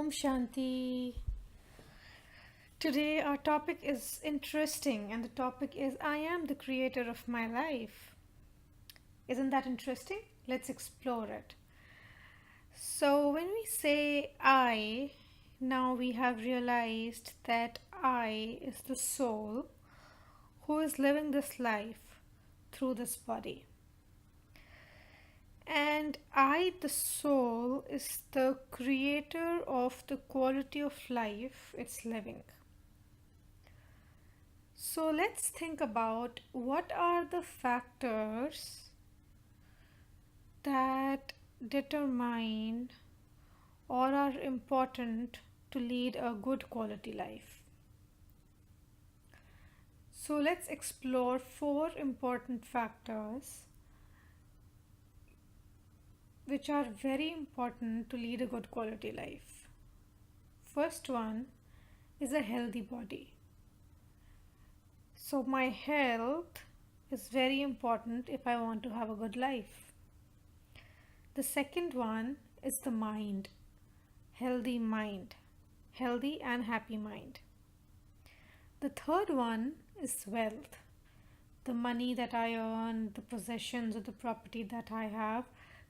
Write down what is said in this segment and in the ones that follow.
Om Shanti. Today our topic is interesting, and the topic is I am the creator of my life. Isn't that interesting? Let's explore it. So, when we say I, now we have realized that I is the soul who is living this life through this body. And I, the soul, is the creator of the quality of life it's living. So let's think about what are the factors that determine or are important to lead a good quality life. So let's explore four important factors which are very important to lead a good quality life. First one is a healthy body. So my health is very important if I want to have a good life. The second one is the mind, healthy and happy mind. The third one is wealth, the money that I earn, the possessions or the property that I have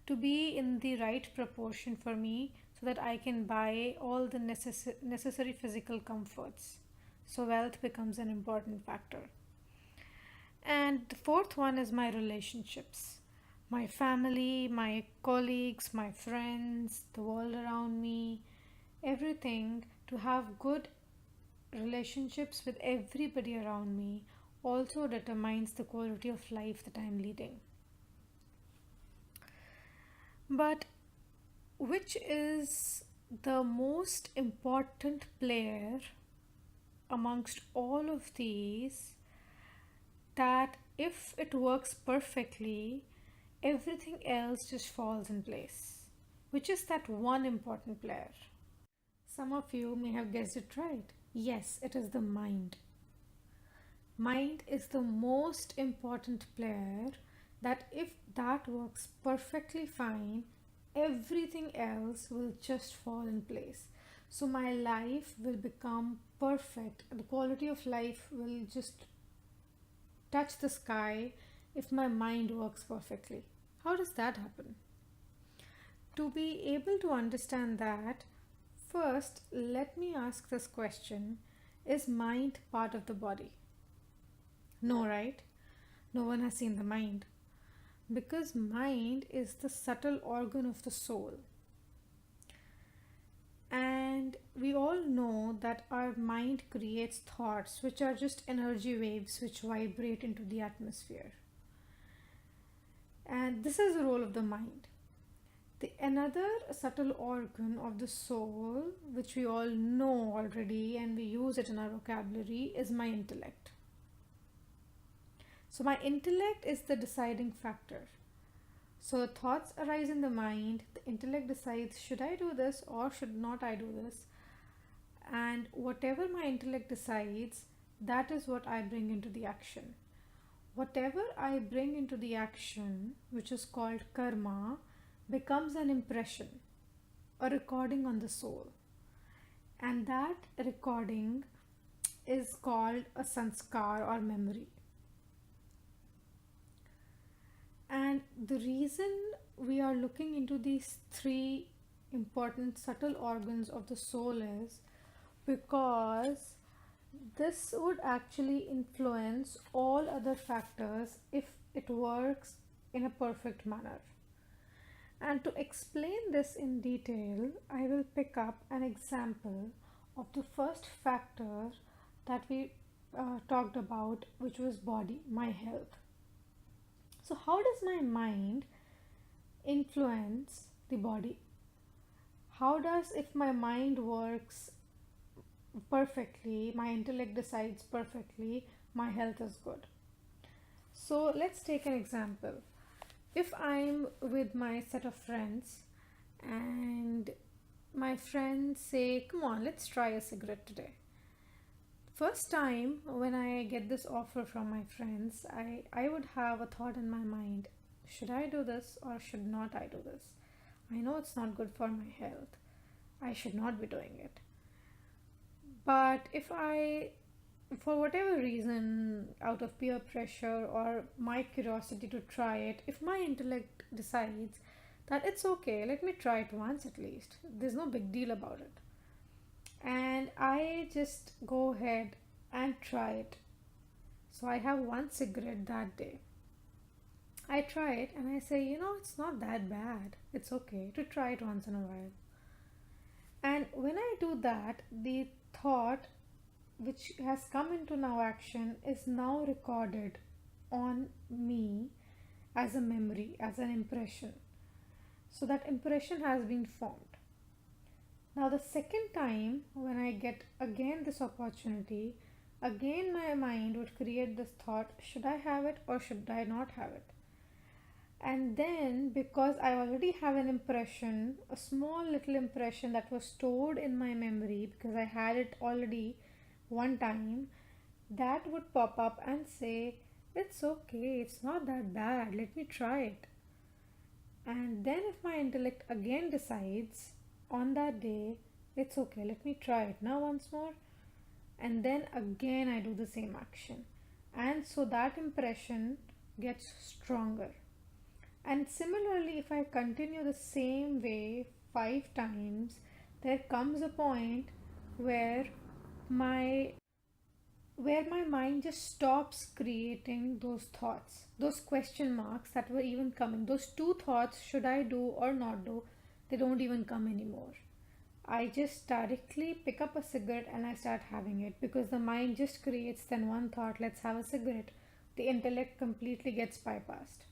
to be in the right proportion for me so that I can buy all the necessary physical comforts. So wealth becomes an important factor. And the fourth one is my relationships, my family, my colleagues, my friends, the world around me, everything. To have good relationships with everybody around me also determines the quality of life that I'm leading. But which is the most important player amongst all of these, that if it works perfectly, everything else just falls in place? Which is that one important player? Some of you may have guessed it right. Yes, it is the mind. Mind is the most important player, that if that works perfectly fine, everything else will just fall in place. So my life will become perfect. The quality of life will just touch the sky if my mind works perfectly. How does that happen? To be able to understand that, first let me ask this question: is mind part of the body? No, right? No one has seen the mind. Because mind is the subtle organ of the soul. And we all know that our mind creates thoughts which are just energy waves which vibrate into the atmosphere. And this is the role of the mind. The another subtle organ of the soul, which we all know already and we use it in our vocabulary, is my intellect. So my intellect is the deciding factor. So thoughts arise in the mind, the intellect decides, should I do this or should not I do this? And whatever my intellect decides, that is what I bring into the action. Whatever I bring into the action, which is called karma, becomes an impression, a recording on the soul. And that recording is called a sanskar or memory. And the reason we are looking into these three important subtle organs of the soul is because this would actually influence all other factors if it works in a perfect manner. And to explain this in detail, I will pick up an example of the first factor that we talked about, which was body, my health. So how does my mind influence the body? How does, if my mind works perfectly, my intellect decides perfectly, my health is good? So let's take an example. If I'm with my set of friends and my friends say, come on, let's try a cigarette today. First time when I get this offer from my friends, I would have a thought in my mind: should I do this or should not I do this? I know it's not good for my health. I should not be doing it. But if I, for whatever reason, out of peer pressure or my curiosity to try it, if my intellect decides that it's okay, let me try it once at least, there's no big deal about it, and I just go ahead and try it. So I have one cigarette that day. I try it and I say, it's not that bad. It's okay to try it once in a while. And when I do that, the thought which has come into now action is now recorded on me as a memory, as an impression. So that impression has been formed. Now, the second time when I get again this opportunity, again my mind would create this thought, should I have it or should I not have it? And then, because I already have an impression, a small little impression that was stored in my memory because I had it already one time, that would pop up and say, it's okay, it's not that bad, let me try it. And then, if my intellect again decides on that day, it's okay, let me try it now once more, and then again I do the same action. And so that impression gets stronger. And similarly, if I continue the same way 5 times, there comes a point where my my mind just stops creating those thoughts, those question marks that were even coming. Those two thoughts, should I do or not do, they don't even come anymore. I just directly pick up a cigarette and I start having it because the mind just creates then one thought, let's have a cigarette. The intellect completely gets bypassed.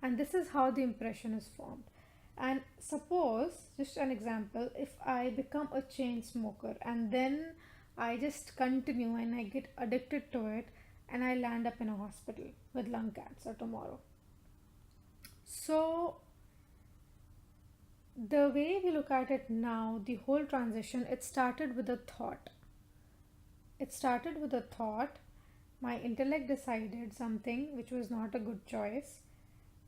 And this is how the impression is formed. And suppose, just an example, if I become a chain smoker and then I just continue and I get addicted to it and I land up in a hospital with lung cancer tomorrow. So, the way we look at it now, the whole transition, it started with a thought. It started with a thought. My intellect decided something which was not a good choice,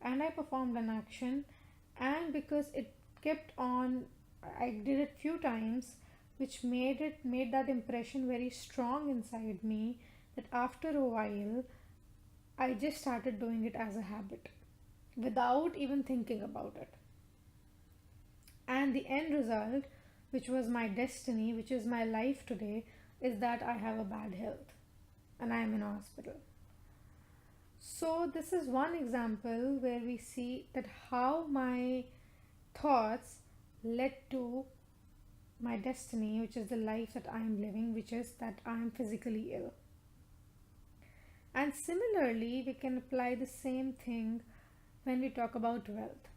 and I performed an action. And because it kept on, I did it few times, which made that impression very strong inside me, that after a while I just started doing it as a habit without even thinking about it. And the end result, which was my destiny, which is my life today, is that I have a bad health and I am in a hospital. So, this is one example where we see that how my thoughts led to my destiny, which is the life that I am living, which is that I am physically ill. And similarly, we can apply the same thing when we talk about wealth.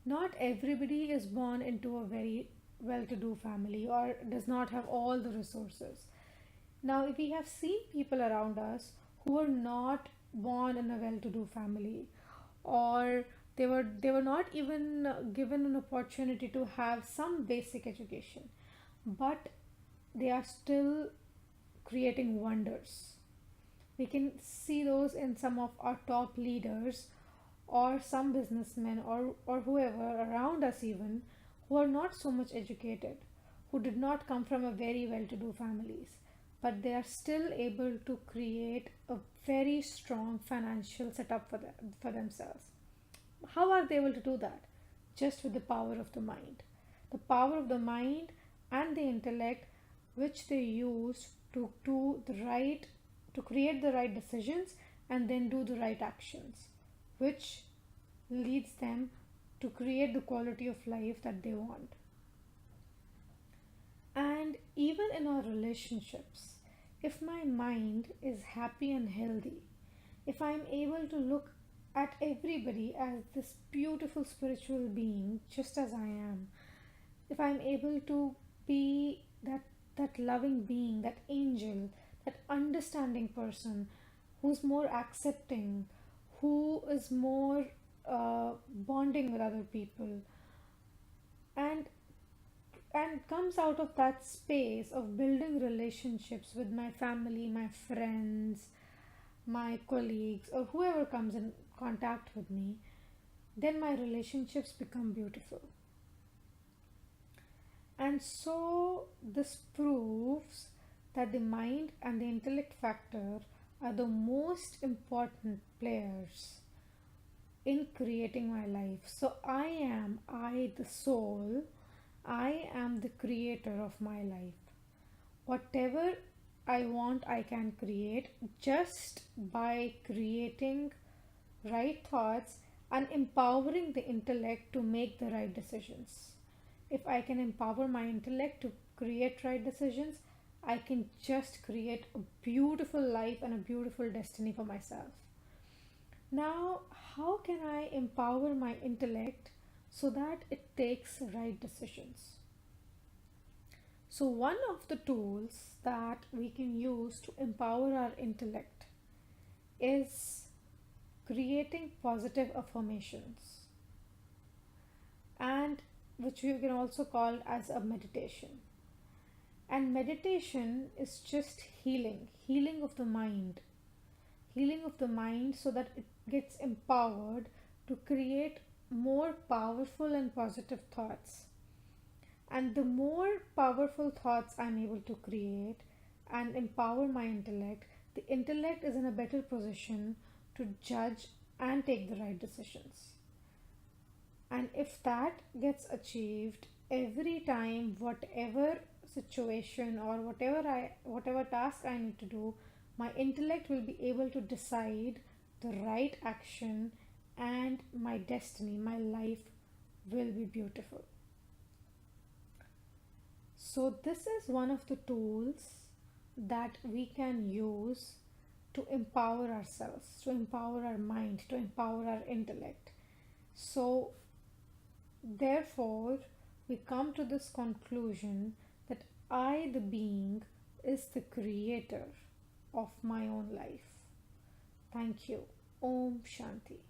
Not everybody is born into a very well to do family or does not have all the resources. Now, we have seen people around us who are not born in a well to do family, or they were not even given an opportunity to have some basic education, but they are still creating wonders. We can see those in some of our top leaders or some businessmen or whoever around us, even who are not so much educated, who did not come from a very well to do families, but they are still able to create a very strong financial setup for themselves. How are they able to do that? Just with the power of the mind. The power of the mind and the intellect, which they use to do the right, to create the right decisions and then do the right actions, which leads them to create the quality of life that they want. And even in our relationships, if my mind is happy and healthy, if I'm able to look at everybody as this beautiful spiritual being just as I am, if I'm able to be that loving being, that angel, that understanding person who's more accepting, who is more bonding with other people, and comes out of that space of building relationships with my family, my friends, my colleagues, or whoever comes in contact with me, then my relationships become beautiful. And so this proves that the mind and the intellect factor are the most important players in creating my life. So I, the soul, I am the creator of my life. Whatever I want, I can create just by creating right thoughts and empowering the intellect to make the right decisions. If I can empower my intellect to create right decisions, I can just create a beautiful life and a beautiful destiny for myself. Now, how can I empower my intellect so that it takes right decisions? So, one of the tools that we can use to empower our intellect is creating positive affirmations, and which you can also call as a meditation. And meditation is just healing of the mind, healing of the mind so that it gets empowered to create more powerful and positive thoughts. And the more powerful thoughts I'm able to create and empower my intellect, the intellect is in a better position to judge and take the right decisions. And if that gets achieved every time, whatever situation or whatever task I need to do, my intellect will be able to decide the right action, and my destiny, my life will be beautiful. So this is one of the tools that we can use to empower ourselves, to empower our mind, to empower our intellect. So therefore, we come to this conclusion that I, the being, is the creator of my own life. Thank you. Om Shanti.